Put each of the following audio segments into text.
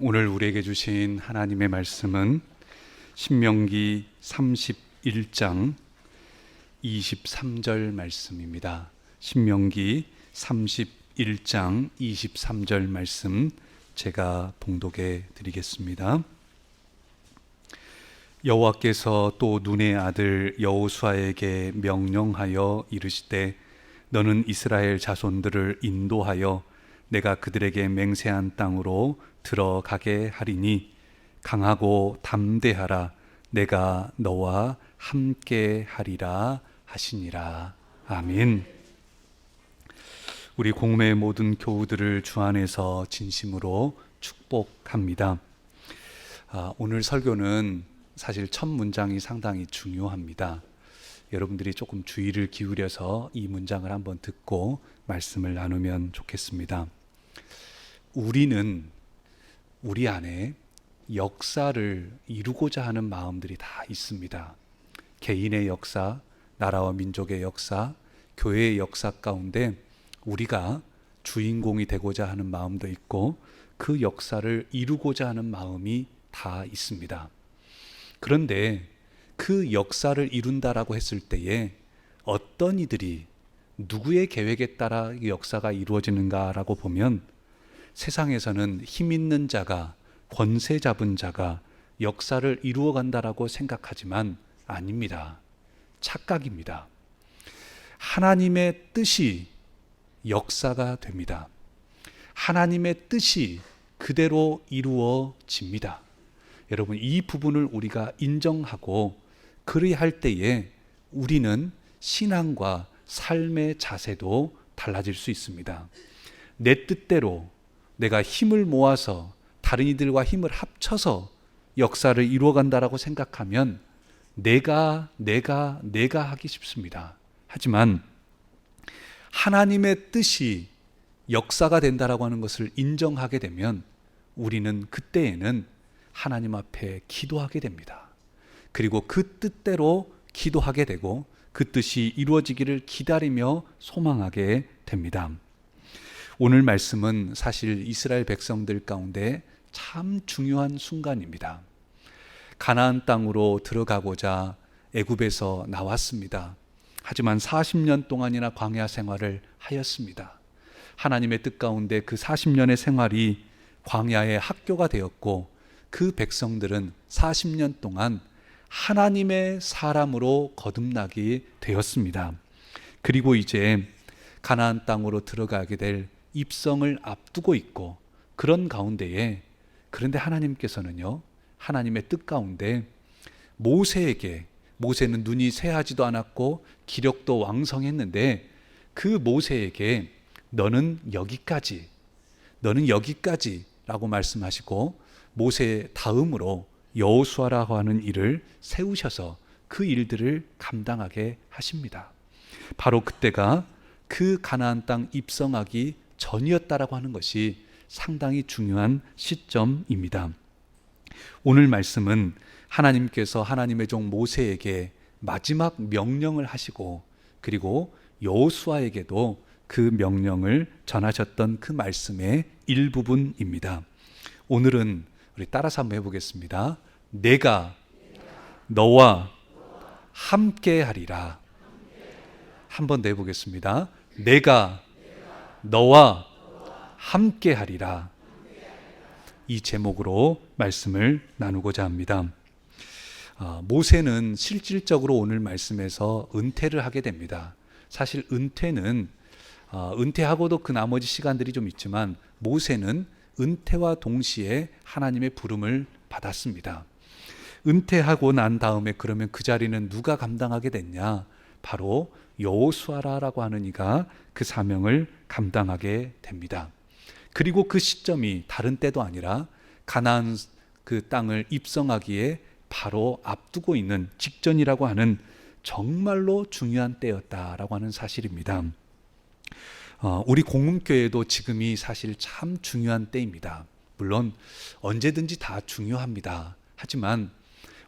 오늘 우리에게 주신 하나님의 말씀은 신명기 31장 23절 말씀입니다. 신명기 31장 23절 말씀 제가 봉독해 드리겠습니다. 여호와께서 또 눈의 아들 여호수아에게 명령하여 이르시되 너는 이스라엘 자손들을 인도하여 내가 그들에게 맹세한 땅으로 들어가게 하리니 강하고 담대하라. 내가 너와 함께 하리라 하시니라. 아멘. 우리 공매의 모든 교우들을 주 안에서 진심으로 축복합니다. 오늘 설교는 사실 첫 문장이 상당히 중요합니다. 여러분들이 조금 주의를 기울여서 이 문장을 한번 듣고 말씀을 나누면 좋겠습니다. 우리는 우리 안에 역사를 이루고자 하는 마음들이 다 있습니다. 개인의 역사, 나라와 민족의 역사, 교회의 역사 가운데 우리가 주인공이 되고자 하는 마음도 있고 그 역사를 이루고자 하는 마음이 다 있습니다. 그런데 그 역사를 이룬다라고 했을 때에 어떤 이들이 누구의 계획에 따라 이 역사가 이루어지는가라고 보면 세상에서는 힘 있는 자가, 권세 잡은 자가 역사를 이루어 간다라고 생각하지만 아닙니다. 착각입니다. 하나님의 뜻이 역사가 됩니다. 하나님의 뜻이 그대로 이루어집니다. 여러분, 이 부분을 우리가 인정하고 그리할 때에 우리는 신앙과 삶의 자세도 달라질 수 있습니다. 내 뜻대로 내가 힘을 모아서 다른 이들과 힘을 합쳐서 역사를 이루어간다라고 생각하면 내가 하기 쉽습니다. 하지만 하나님의 뜻이 역사가 된다라고 하는 것을 인정하게 되면 우리는 그때에는 하나님 앞에 기도하게 됩니다. 그리고 그 뜻대로 기도하게 되고 그 뜻이 이루어지기를 기다리며 소망하게 됩니다. 오늘 말씀은 사실 이스라엘 백성들 가운데 참 중요한 순간입니다. 가나안 땅으로 들어가고자 애굽에서 나왔습니다. 하지만 40년 동안이나 광야 생활을 하였습니다. 하나님의 뜻 가운데 그 40년의 생활이 광야의 학교가 되었고 그 백성들은 40년 동안 하나님의 사람으로 거듭나게 되었습니다. 그리고 이제 가나안 땅으로 들어가게 될 입성을 앞두고 있고 그런 가운데에 그런데 하나님께서는요, 하나님의 뜻 가운데 모세는 눈이 새하지도 않았고 기력도 왕성했는데 그 모세에게 너는 여기까지라고 말씀하시고 모세 다음으로 여호수아라고 하는 일을 세우셔서 그 일들을 감당하게 하십니다. 바로 그때가 그 가나안 땅 입성하기 전이었다라고 하는 것이 상당히 중요한 시점입니다. 오늘 말씀은 하나님께서 하나님의 종 모세에게 마지막 명령을 하시고 그리고 여호수아에게도 그 명령을 전하셨던 그 말씀의 일부분입니다. 오늘은 우리 따라서 한번 해보겠습니다. 내가 너와 함께 하리라. 한 번 더 해보겠습니다. 내가 너와 함께 하리라. 이 제목으로 말씀을 나누고자 합니다. 모세는 실질적으로 오늘 말씀에서 은퇴를 하게 됩니다. 사실 은퇴하고도 그 나머지 시간들이 좀 있지만 모세는 은퇴와 동시에 하나님의 부름을 받았습니다. 은퇴하고 난 다음에 그러면 그 자리는 누가 감당하게 됐냐? 바로 여호수아라고 하는 이가 그 사명을 감당하게 됩니다. 그리고 그 시점이 다른 때도 아니라 가나안 그 땅을 입성하기에 바로 앞두고 있는 직전이라고 하는 정말로 중요한 때였다라고 하는 사실입니다. 우리 공흥교회도 지금이 사실 참 중요한 때입니다. 물론 언제든지 다 중요합니다. 하지만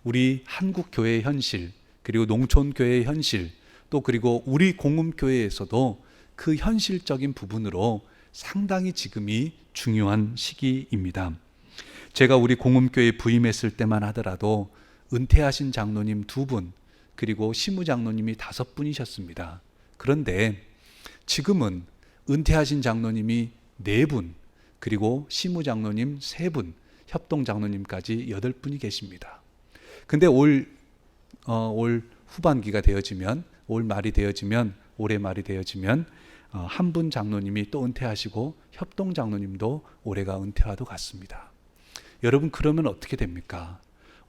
우리 한국교회의 현실, 그리고 농촌교회의 현실, 또 그리고 우리 공흥교회에서도 그 현실적인 부분으로 상당히 지금이 중요한 시기입니다. 제가 우리 공음교회 부임했을 때만 하더라도 은퇴하신 장로님 2분, 그리고 시무장로님이 5분이셨습니다. 그런데 지금은 은퇴하신 장로님이 4분, 그리고 시무장로님 3분, 협동장로님까지 8분이 계십니다. 근데 올 후반기가 되어지면, 올 말이 되어지면, 올해 말이 되어지면 한 분 장로님이 또 은퇴하시고 협동장로님도 올해가 은퇴와도 같습니다. 여러분, 그러면 어떻게 됩니까?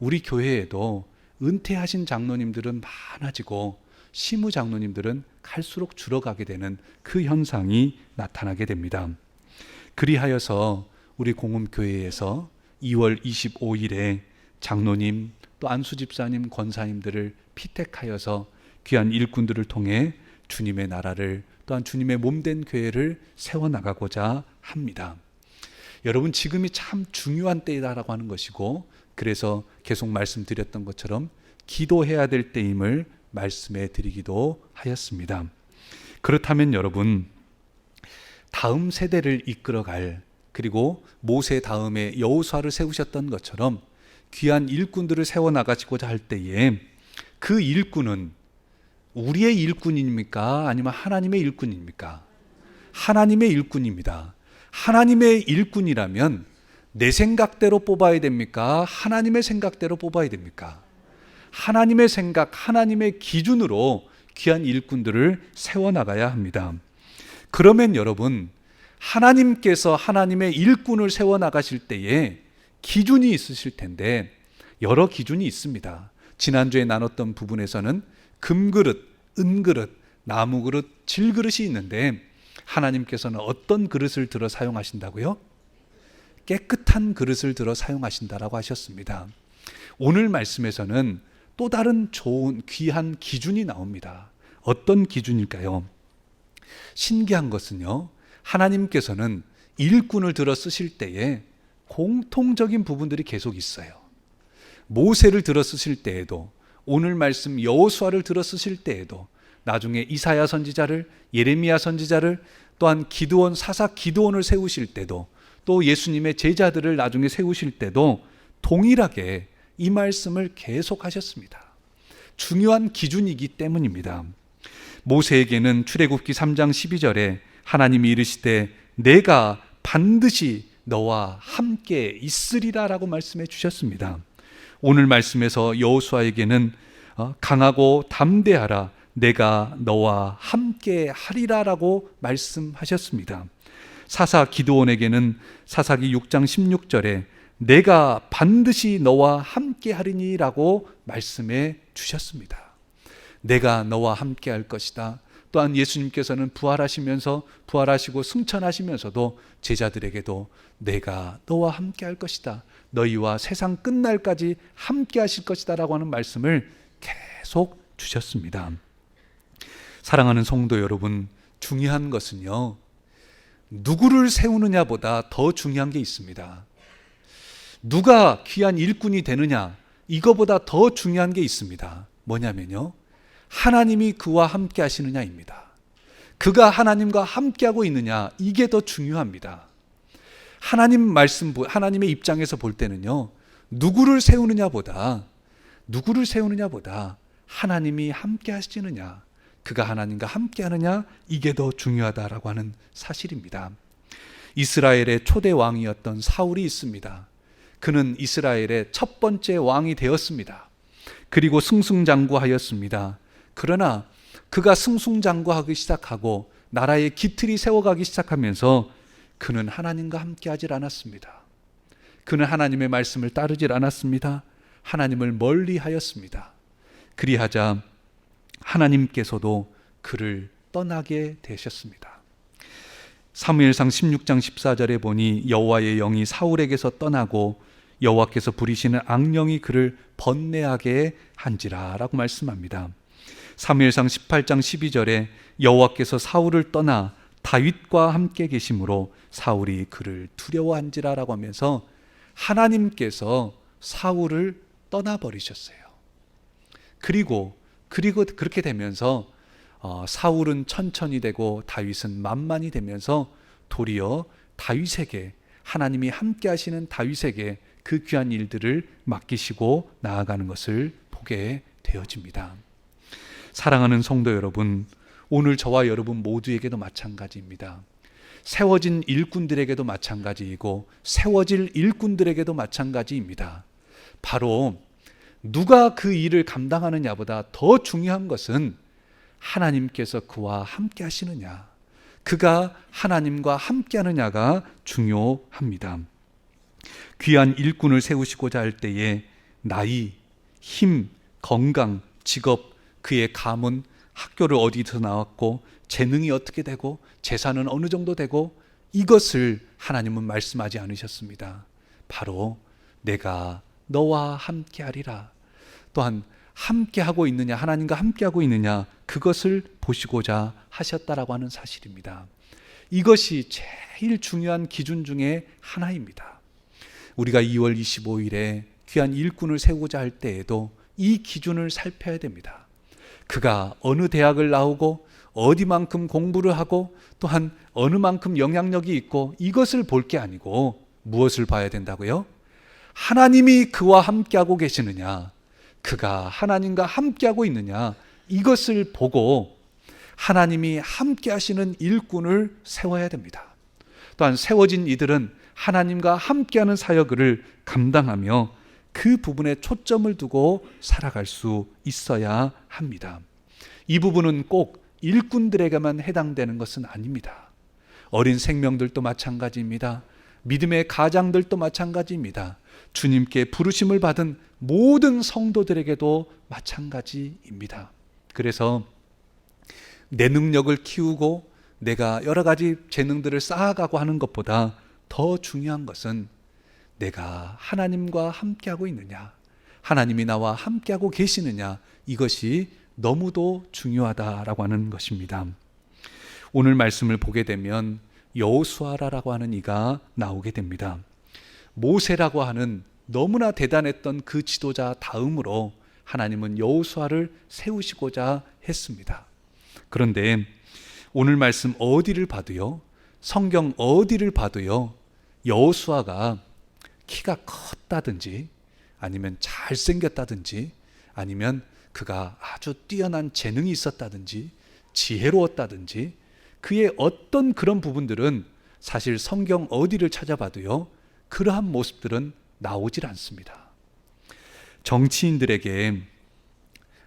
우리 교회에도 은퇴하신 장로님들은 많아지고 시무 장로님들은 갈수록 줄어가게 되는 그 현상이 나타나게 됩니다. 그리하여서 우리 공음교회에서 2월 25일에 장로님 또 안수집사님, 권사님들을 피택하여서 귀한 일꾼들을 통해 주님의 나라를, 또한 주님의 몸된 교회를 세워나가고자 합니다. 여러분, 지금이 참 중요한 때이다라고 하는 것이고, 그래서 계속 말씀드렸던 것처럼 기도해야 될 때임을 말씀해 드리기도 하였습니다. 그렇다면 여러분, 다음 세대를 이끌어갈, 그리고 모세 다음에 여호수아를 세우셨던 것처럼 귀한 일꾼들을 세워나가시고자 할 때에 그 일꾼은 우리의 일꾼입니까? 아니면 하나님의 일꾼입니까? 하나님의 일꾼입니다. 하나님의 일꾼이라면 내 생각대로 뽑아야 됩니까? 하나님의 생각대로 뽑아야 됩니까? 하나님의 생각, 하나님의 기준으로 귀한 일꾼들을 세워나가야 합니다. 그러면 여러분, 하나님께서 하나님의 일꾼을 세워나가실 때에 기준이 있으실 텐데, 여러 기준이 있습니다. 지난주에 나눴던 부분에서는 금그릇, 은그릇, 나무그릇, 질그릇이 있는데, 하나님께서는 어떤 그릇을 들어 사용하신다고요? 깨끗한 그릇을 들어 사용하신다라고 하셨습니다. 오늘 말씀에서는 또 다른 좋은 귀한 기준이 나옵니다. 어떤 기준일까요? 신기한 것은요, 하나님께서는 일꾼을 들어 쓰실 때에 공통적인 부분들이 계속 있어요. 모세를 들어 쓰실 때에도, 오늘 말씀 여호수아를 들어 쓰실 때에도, 나중에 이사야 선지자를, 예레미야 선지자를, 또한 기드온, 사사 기드온을 세우실 때도, 또 예수님의 제자들을 나중에 세우실 때도 동일하게 이 말씀을 계속하셨습니다. 중요한 기준이기 때문입니다. 모세에게는 출애굽기 3장 12절에 하나님이 이르시되 내가 반드시 너와 함께 있으리라 라고 말씀해 주셨습니다. 오늘 말씀에서 여호수아에게는 강하고 담대하라, 내가 너와 함께 하리라 라고 말씀하셨습니다. 사사 기드온에게는 사사기 6장 16절에 내가 반드시 너와 함께 하리니 라고 말씀해 주셨습니다. 내가 너와 함께 할 것이다. 또한 예수님께서는 부활하시고 승천하시면서도 제자들에게도 내가 너와 함께 할 것이다, 너희와 세상 끝날까지 함께 하실 것이다 라고 하는 말씀을 계속 주셨습니다. 사랑하는 성도 여러분, 중요한 것은요, 누구를 세우느냐보다 더 중요한 게 있습니다. 누가 귀한 일꾼이 되느냐, 이거보다 더 중요한 게 있습니다. 뭐냐면요, 하나님이 그와 함께 하시느냐입니다. 그가 하나님과 함께하고 있느냐, 이게 더 중요합니다. 하나님의 입장에서 볼 때는요, 누구를 세우느냐보다 하나님이 함께 하시느냐, 그가 하나님과 함께 하느냐, 이게 더 중요하다라고 하는 사실입니다. 이스라엘의 초대 왕이었던 사울이 있습니다. 그는 이스라엘의 첫 번째 왕이 되었습니다. 그리고 승승장구하였습니다. 그러나 그가 승승장구하기 시작하고 나라의 기틀이 세워가기 시작하면서 그는 하나님과 함께 하질 않았습니다. 그는 하나님의 말씀을 따르질 않았습니다. 하나님을 멀리하였습니다. 그리하자 하나님께서도 그를 떠나게 되셨습니다. 사무엘상 16장 14절에 보니 여호와의 영이 사울에게서 떠나고 여호와께서 부리시는 악령이 그를 번뇌하게 한지라 라고 말씀합니다. 사무엘상 18장 12절에 여호와께서 사울을 떠나 다윗과 함께 계심으로 사울이 그를 두려워한지라 라고 하면서 하나님께서 사울을 떠나버리셨어요. 그리고 그렇게 되면서 사울은 천천히 되고 다윗은 만만히 되면서 도리어 다윗에게, 하나님이 함께 하시는 다윗에게 그 귀한 일들을 맡기시고 나아가는 것을 보게 되어집니다. 사랑하는 성도 여러분, 오늘 저와 여러분 모두에게도 마찬가지입니다. 세워진 일꾼들에게도 마찬가지이고 세워질 일꾼들에게도 마찬가지입니다. 바로 누가 그 일을 감당하느냐보다 더 중요한 것은 하나님께서 그와 함께 하시느냐, 그가 하나님과 함께 하느냐가 중요합니다. 귀한 일꾼을 세우시고자 할 때에 나이, 힘, 건강, 직업, 그의 가문, 학교를 어디서 나왔고 재능이 어떻게 되고 재산은 어느 정도 되고 이것을 하나님은 말씀하지 않으셨습니다. 바로 내가 너와 함께 하리라. 또한 함께하고 있느냐, 하나님과 함께하고 있느냐, 그것을 보시고자 하셨다라고 하는 사실입니다. 이것이 제일 중요한 기준 중에 하나입니다. 우리가 2월 25일에 귀한 일꾼을 세우고자 할 때에도 이 기준을 살펴야 됩니다. 그가 어느 대학을 나오고 어디만큼 공부를 하고 또한 어느 만큼 영향력이 있고 이것을 볼 게 아니고 무엇을 봐야 된다고요? 하나님이 그와 함께하고 계시느냐, 그가 하나님과 함께하고 있느냐, 이것을 보고 하나님이 함께 하시는 일꾼을 세워야 됩니다. 또한 세워진 이들은 하나님과 함께하는 사역을 감당하며 그 부분에 초점을 두고 살아갈 수 있어야 합니다. 이 부분은 꼭 일꾼들에게만 해당되는 것은 아닙니다. 어린 생명들도 마찬가지입니다. 믿음의 가장들도 마찬가지입니다. 주님께 부르심을 받은 모든 성도들에게도 마찬가지입니다. 그래서 내 능력을 키우고 내가 여러 가지 재능들을 쌓아가고 하는 것보다 더 중요한 것은 내가 하나님과 함께하고 있느냐, 하나님이 나와 함께하고 계시느냐, 이것이 너무도 중요하다라고 하는 것입니다. 오늘 말씀을 보게 되면 여호수아라고 하는 이가 나오게 됩니다. 모세라고 하는 너무나 대단했던 그 지도자 다음으로 하나님은 여호수아를 세우시고자 했습니다. 그런데 오늘 말씀 어디를 봐도요, 성경 어디를 봐도요, 여호수아가 키가 컸다든지 아니면 잘생겼다든지 아니면 그가 아주 뛰어난 재능이 있었다든지 지혜로웠다든지 그의 어떤 그런 부분들은 사실 성경 어디를 찾아봐도요, 그러한 모습들은 나오질 않습니다. 정치인들에게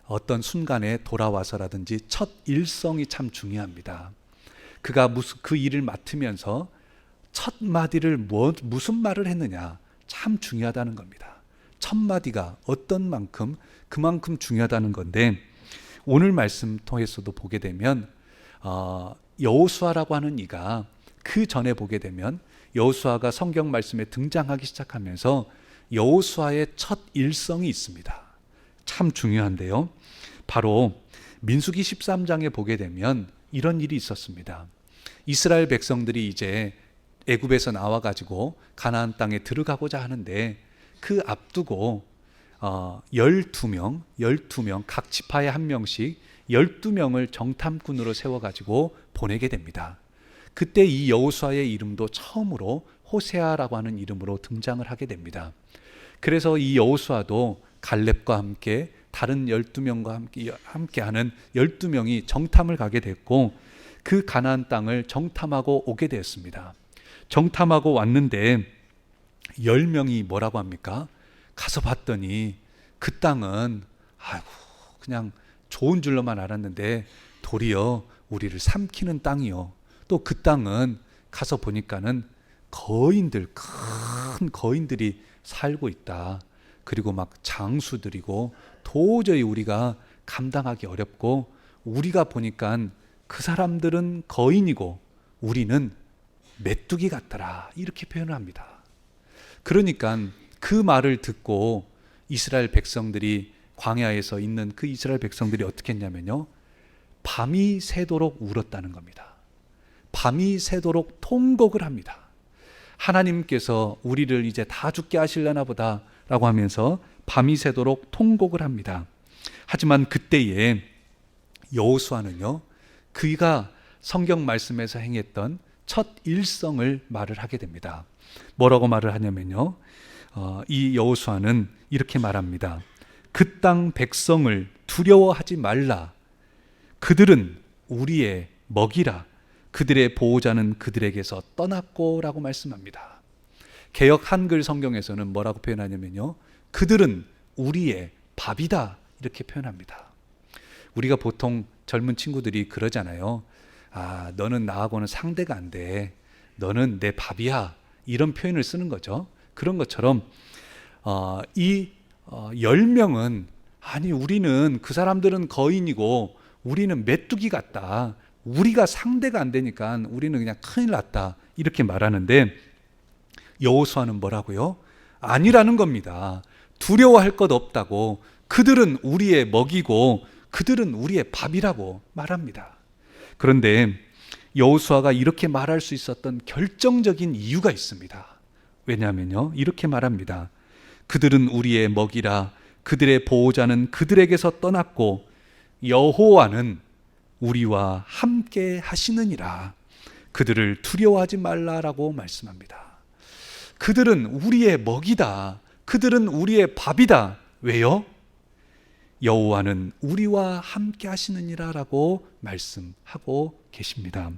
어떤 순간에 돌아와서라든지 첫 일성이 참 중요합니다. 그가 그 일을 맡으면서 첫 마디를 무슨 말을 했느냐, 참 중요하다는 겁니다. 첫 마디가 어떤 만큼 그만큼 중요하다는 건데, 오늘 말씀 통해서도 보게 되면 여호수아라고 하는 이가 그 전에 보게 되면 여호수아가 성경 말씀에 등장하기 시작하면서 여호수아의 첫 일성이 있습니다. 참 중요한데요. 바로 민수기 13장에 보게 되면 이런 일이 있었습니다. 이스라엘 백성들이 이제 애굽에서 나와가지고 가나안 땅에 들어가고자 하는데 그 앞두고 12명 각 지파에 한 명씩 12명을 정탐꾼으로 세워가지고 보내게 됩니다. 그때 이 여호수아의 이름도 처음으로 호세아라고 하는 이름으로 등장을 하게 됩니다. 그래서 이 여호수아도 갈렙과 함께 다른 12명과 함께하는 12명이 정탐을 가게 됐고 그 가나안 땅을 정탐하고 오게 되었습니다. 정탐하고 왔는데 10명이 뭐라고 합니까? 가서 봤더니 그 땅은 그냥 좋은 줄로만 알았는데 도리어 우리를 삼키는 땅이요. 또 그 땅은 가서 보니까는 큰 거인들이 살고 있다. 그리고 막 장수들이고 도저히 우리가 감당하기 어렵고 우리가 보니까 그 사람들은 거인이고 우리는 메뚜기 같더라. 이렇게 표현을 합니다. 그러니까 그 말을 듣고 이스라엘 백성들이 광야에서 있는 그 이스라엘 백성들이 어떻게 했냐면요, 밤이 새도록 울었다는 겁니다. 밤이 새도록 통곡을 합니다. 하나님께서 우리를 이제 다 죽게 하시려나 보다 라고 하면서 밤이 새도록 통곡을 합니다. 하지만 그때에 여호수아는요, 그가 성경 말씀에서 행했던 첫 일성을 말을 하게 됩니다. 뭐라고 말을 하냐면요, 이 여호수아는 이렇게 말합니다. 그 땅 백성을 두려워하지 말라. 그들은 우리의 먹이라. 그들의 보호자는 그들에게서 떠났고 라고 말씀합니다. 개역 한글 성경에서는 뭐라고 표현하냐면요, 그들은 우리의 밥이다 이렇게 표현합니다. 우리가 보통 젊은 친구들이 그러잖아요. 아, 너는 나하고는 상대가 안 돼. 너는 내 밥이야. 이런 표현을 쓰는 거죠. 그런 것처럼 이 10명은 아니 우리는 그 사람들은 거인이고 우리는 메뚜기 같다. 우리가 상대가 안 되니까 우리는 그냥 큰일 났다. 이렇게 말하는데 여호수아는 뭐라고요? 아니라는 겁니다. 두려워할 것 없다고. 그들은 우리의 먹이고 그들은 우리의 밥이라고 말합니다. 그런데 여호수아가 이렇게 말할 수 있었던 결정적인 이유가 있습니다. 왜냐하면요, 이렇게 말합니다. 그들은 우리의 먹이라. 그들의 보호자는 그들에게서 떠났고 여호와는 우리와 함께 하시느니라. 그들을 두려워하지 말라라고 말씀합니다. 그들은 우리의 먹이다. 그들은 우리의 밥이다. 왜요? 여호와는 우리와 함께 하시느니라 라고 말씀하고 계십니다.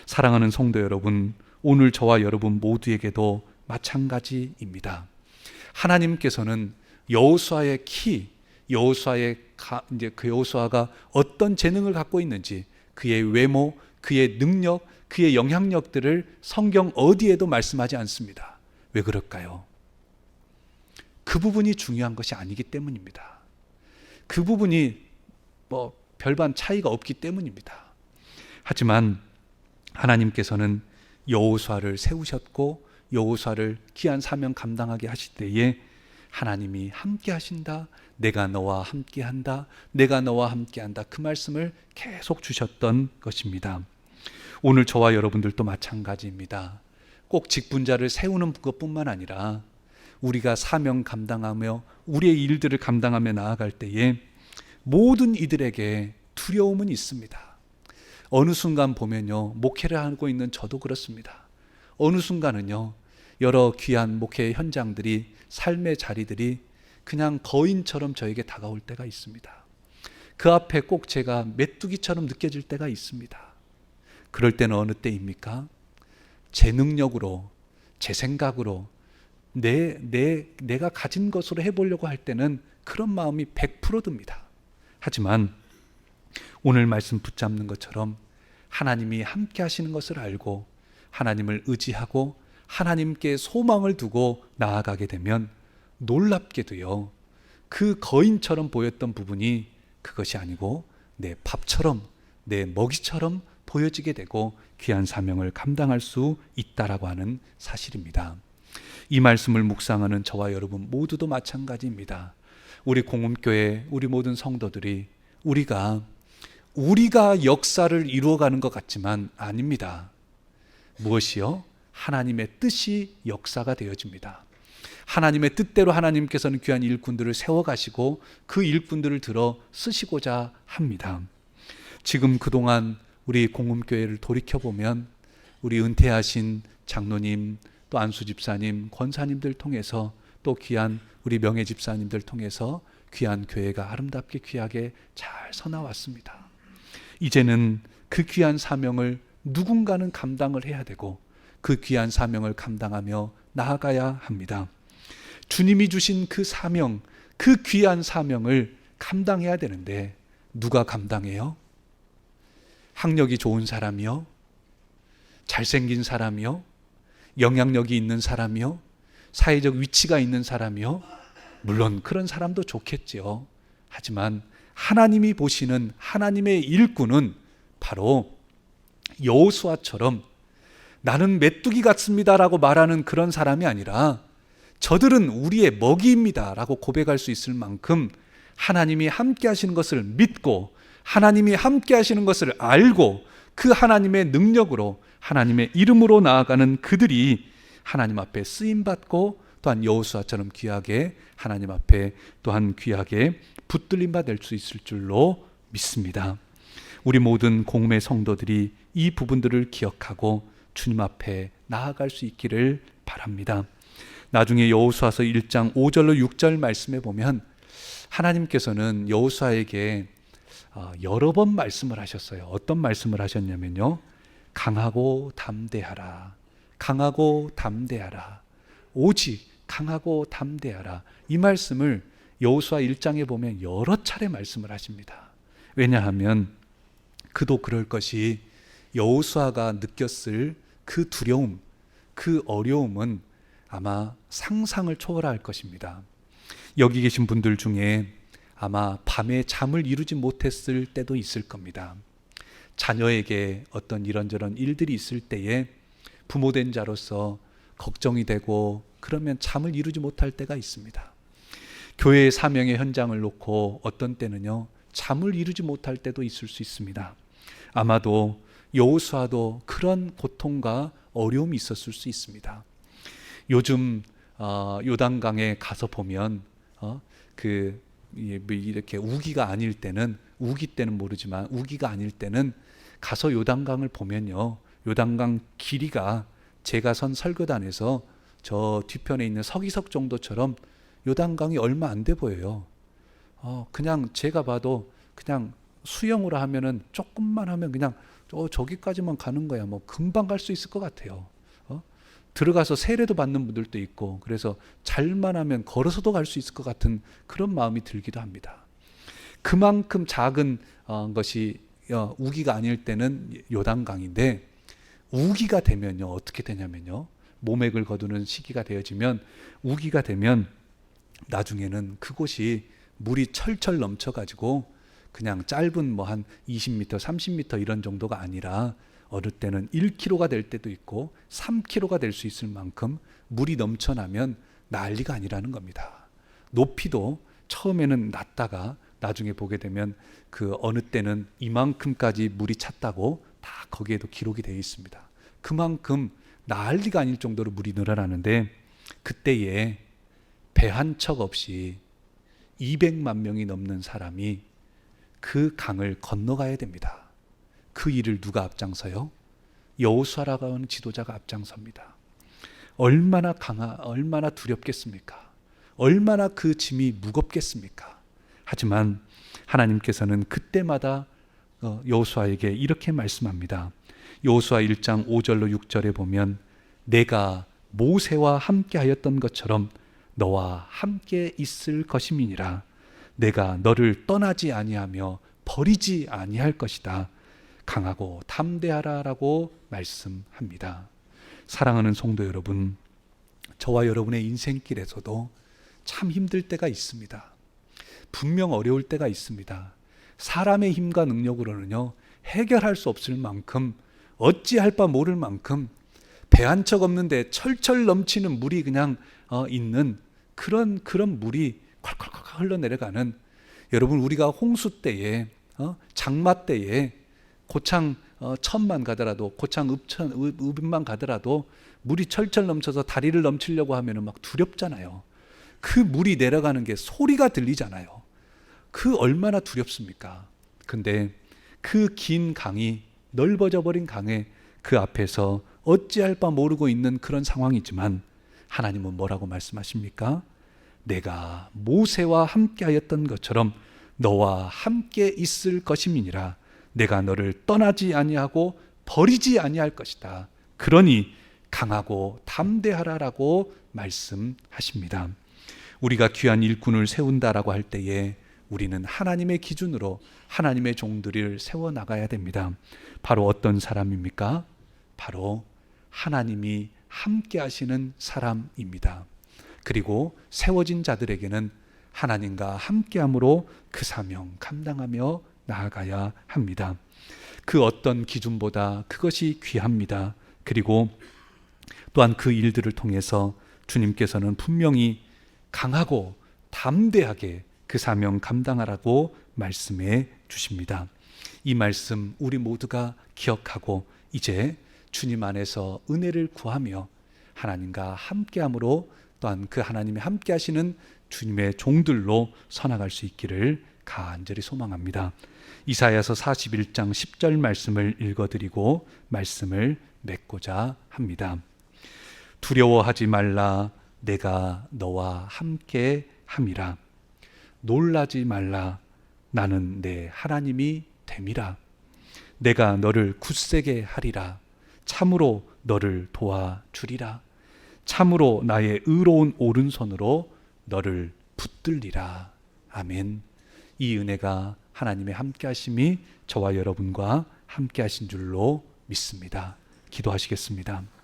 사랑하는 성도 여러분, 오늘 저와 여러분 모두에게도 마찬가지입니다. 하나님께서는 여호수아의 이제 그 여호수아가 어떤 재능을 갖고 있는지, 그의 외모, 그의 능력, 그의 영향력들을 성경 어디에도 말씀하지 않습니다. 왜 그럴까요? 그 부분이 중요한 것이 아니기 때문입니다. 그 부분이 별반 차이가 없기 때문입니다. 하지만 하나님께서는 여호수아를 세우셨고 여호수아를 귀한 사명 감당하게 하실 때에 하나님이 함께 하신다. 내가 너와 함께 한다. 내가 너와 함께 한다. 그 말씀을 계속 주셨던 것입니다. 오늘 저와 여러분들도 마찬가지입니다. 꼭 직분자를 세우는 것뿐만 아니라 우리가 사명 감당하며 우리의 일들을 감당하며 나아갈 때에 모든 이들에게 두려움은 있습니다. 어느 순간 보면요, 목회를 하고 있는 저도 그렇습니다. 어느 순간은요, 여러 귀한 목회의 현장들이, 삶의 자리들이 그냥 거인처럼 저에게 다가올 때가 있습니다. 그 앞에 꼭 제가 메뚜기처럼 느껴질 때가 있습니다. 그럴 때는 어느 때입니까? 제 능력으로, 제 생각으로, 내가 가진 것으로 해보려고 할 때는 그런 마음이 100% 듭니다. 하지만 오늘 말씀 붙잡는 것처럼 하나님이 함께 하시는 것을 알고 하나님을 의지하고 하나님께 소망을 두고 나아가게 되면 놀랍게도요, 그 거인처럼 보였던 부분이 그것이 아니고 내 밥처럼, 내 먹이처럼 보여지게 되고 귀한 사명을 감당할 수 있다라고 하는 사실입니다. 이 말씀을 묵상하는 저와 여러분 모두도 마찬가지입니다. 우리 공음교회, 우리 모든 성도들이 우리가 역사를 이루어가는 것 같지만 아닙니다. 무엇이요? 하나님의 뜻이 역사가 되어집니다. 하나님의 뜻대로 하나님께서는 귀한 일꾼들을 세워가시고 그 일꾼들을 들어 쓰시고자 합니다. 지금 그동안 우리 공음교회를 돌이켜보면 우리 은퇴하신 장로님, 또 안수 집사님, 권사님들 통해서 또 귀한 우리 명예 집사님들 통해서 귀한 교회가 아름답게 귀하게 잘 서나왔습니다. 이제는 그 귀한 사명을 누군가는 감당을 해야 되고 그 귀한 사명을 감당하며 나아가야 합니다. 주님이 주신 그 사명, 그 귀한 사명을 감당해야 되는데 누가 감당해요? 학력이 좋은 사람이요? 잘생긴 사람이요? 영향력이 있는 사람이요? 사회적 위치가 있는 사람이요? 물론 그런 사람도 좋겠지요. 하지만 하나님이 보시는 하나님의 일꾼은 바로 여호수아처럼 나는 메뚜기 같습니다라고 말하는 그런 사람이 아니라 저들은 우리의 먹이입니다라고 고백할 수 있을 만큼 하나님이 함께 하시는 것을 믿고 하나님이 함께 하시는 것을 알고 그 하나님의 능력으로 하나님의 이름으로 나아가는 그들이 하나님 앞에 쓰임받고 또한 여호수아처럼 귀하게 하나님 앞에 또한 귀하게 붙들림 받을 수 있을 줄로 믿습니다. 우리 모든 공매 성도들이 이 부분들을 기억하고 주님 앞에 나아갈 수 있기를 바랍니다. 나중에 여호수아서 1장 5절로 6절 말씀에 보면 하나님께서는 여호수아에게 여러 번 말씀을 하셨어요. 어떤 말씀을 하셨냐면요, 강하고 담대하라, 강하고 담대하라, 오직 강하고 담대하라. 이 말씀을 여호수아 1장에 보면 여러 차례 말씀을 하십니다. 왜냐하면 그도 그럴 것이 여호수아가 느꼈을 그 두려움, 그 어려움은 아마 상상을 초월할 것입니다. 여기 계신 분들 중에 아마 밤에 잠을 이루지 못했을 때도 있을 겁니다. 자녀에게 어떤 이런저런 일들이 있을 때에 부모된 자로서 걱정이 되고 그러면 잠을 이루지 못할 때가 있습니다. 교회의 사명의 현장을 놓고 어떤 때는요, 잠을 이루지 못할 때도 있을 수 있습니다. 아마도 여호수아도 그런 고통과 어려움이 있었을 수 있습니다. 요즘 요단강에 가서 보면 이렇게 우기가 아닐 때는, 우기 때는 모르지만 우기가 아닐 때는 가서 요단강을 보면요, 요단강 길이가 제가 선 설교단에서 저 뒤편에 있는 서기석 정도처럼 요단강이 얼마 안 돼 보여요. 그냥 제가 봐도 그냥 수영으로 하면은 조금만 하면 그냥 저기까지만 가는 거야. 뭐 금방 갈 수 있을 것 같아요. 들어가서 세례도 받는 분들도 있고, 그래서 잘만 하면 걸어서도 갈 수 있을 것 같은 그런 마음이 들기도 합니다. 그만큼 작은 것이 우기가 아닐 때는 요단강인데, 우기가 되면요 어떻게 되냐면요, 모맥을 거두는 시기가 되어지면, 우기가 되면 나중에는 그곳이 물이 철철 넘쳐가지고 그냥 짧은 뭐 한 20m, 30m 이런 정도가 아니라 어느 때는 1km가 될 때도 있고 3km가 될 수 있을 만큼 물이 넘쳐나면 난리가 아니라는 겁니다. 높이도 처음에는 낮다가 나중에 보게 되면 그 어느 때는 이만큼까지 물이 찼다고 다 거기에도 기록이 되어 있습니다. 그만큼 난리가 아닐 정도로 물이 늘어나는데, 그때에 배 한 척 없이 200만 명이 넘는 사람이 그 강을 건너가야 됩니다. 그 일을 누가 앞장서요? 여호수아라고 하는 지도자가 앞장섭니다. 얼마나 얼마나 두렵겠습니까? 얼마나 그 짐이 무겁겠습니까? 하지만 하나님께서는 그때마다 여호수아에게 이렇게 말씀합니다. 여호수아 1장 5절로 6절에 보면, 내가 모세와 함께 하였던 것처럼 너와 함께 있을 것임이니라. 내가 너를 떠나지 아니하며 버리지 아니할 것이다. 강하고 담대하라라고 말씀합니다. 사랑하는 성도 여러분, 저와 여러분의 인생길에서도 참 힘들 때가 있습니다. 분명 어려울 때가 있습니다. 사람의 힘과 능력으로는요 해결할 수 없을 만큼, 어찌할 바 모를 만큼 배 한 척 없는데 철철 넘치는 물이 그냥 있는 그런 물이 콸콸콸 흘러내려가는, 여러분 우리가 홍수 때에 장마 때에 고창 천만 가더라도, 고창 읍만 가더라도 물이 철철 넘쳐서 다리를 넘치려고 하면은 막 두렵잖아요. 그 물이 내려가는 게 소리가 들리잖아요. 그 얼마나 두렵습니까? 근데 그 긴 강이, 넓어져 버린 강에 그 앞에서 어찌할 바 모르고 있는 그런 상황이지만 하나님은 뭐라고 말씀하십니까? 내가 모세와 함께 하였던 것처럼 너와 함께 있을 것임이니라. 내가 너를 떠나지 아니하고 버리지 아니할 것이다. 그러니 강하고 담대하라라고 말씀하십니다. 우리가 귀한 일꾼을 세운다라고 할 때에 우리는 하나님의 기준으로 하나님의 종들을 세워나가야 됩니다. 바로 어떤 사람입니까? 바로 하나님이 함께 하시는 사람입니다. 그리고 세워진 자들에게는 하나님과 함께함으로 그 사명 감당하며 나아가야 합니다. 그 어떤 기준보다 그것이 귀합니다. 그리고 또한 그 일들을 통해서 주님께서는 분명히 강하고 담대하게 그 사명 감당하라고 말씀해 주십니다. 이 말씀 우리 모두가 기억하고 이제 주님 안에서 은혜를 구하며 하나님과 함께함으로 또한 그 하나님의 함께 하시는 주님의 종들로 서나갈 수 있기를 간절히 소망합니다. 이사야서 41장 10절 말씀을 읽어드리고 말씀을 맺고자 합니다. 두려워하지 말라. 내가 너와 함께 함이라. 놀라지 말라. 나는 내 하나님이 됨이라. 내가 너를 굳세게 하리라. 참으로 너를 도와주리라. 참으로 나의 의로운 오른손으로 너를 붙들리라. 아멘. 이 은혜가 하나님의 함께 하심이 저와 여러분과 함께 하신 줄로 믿습니다. 기도하시겠습니다.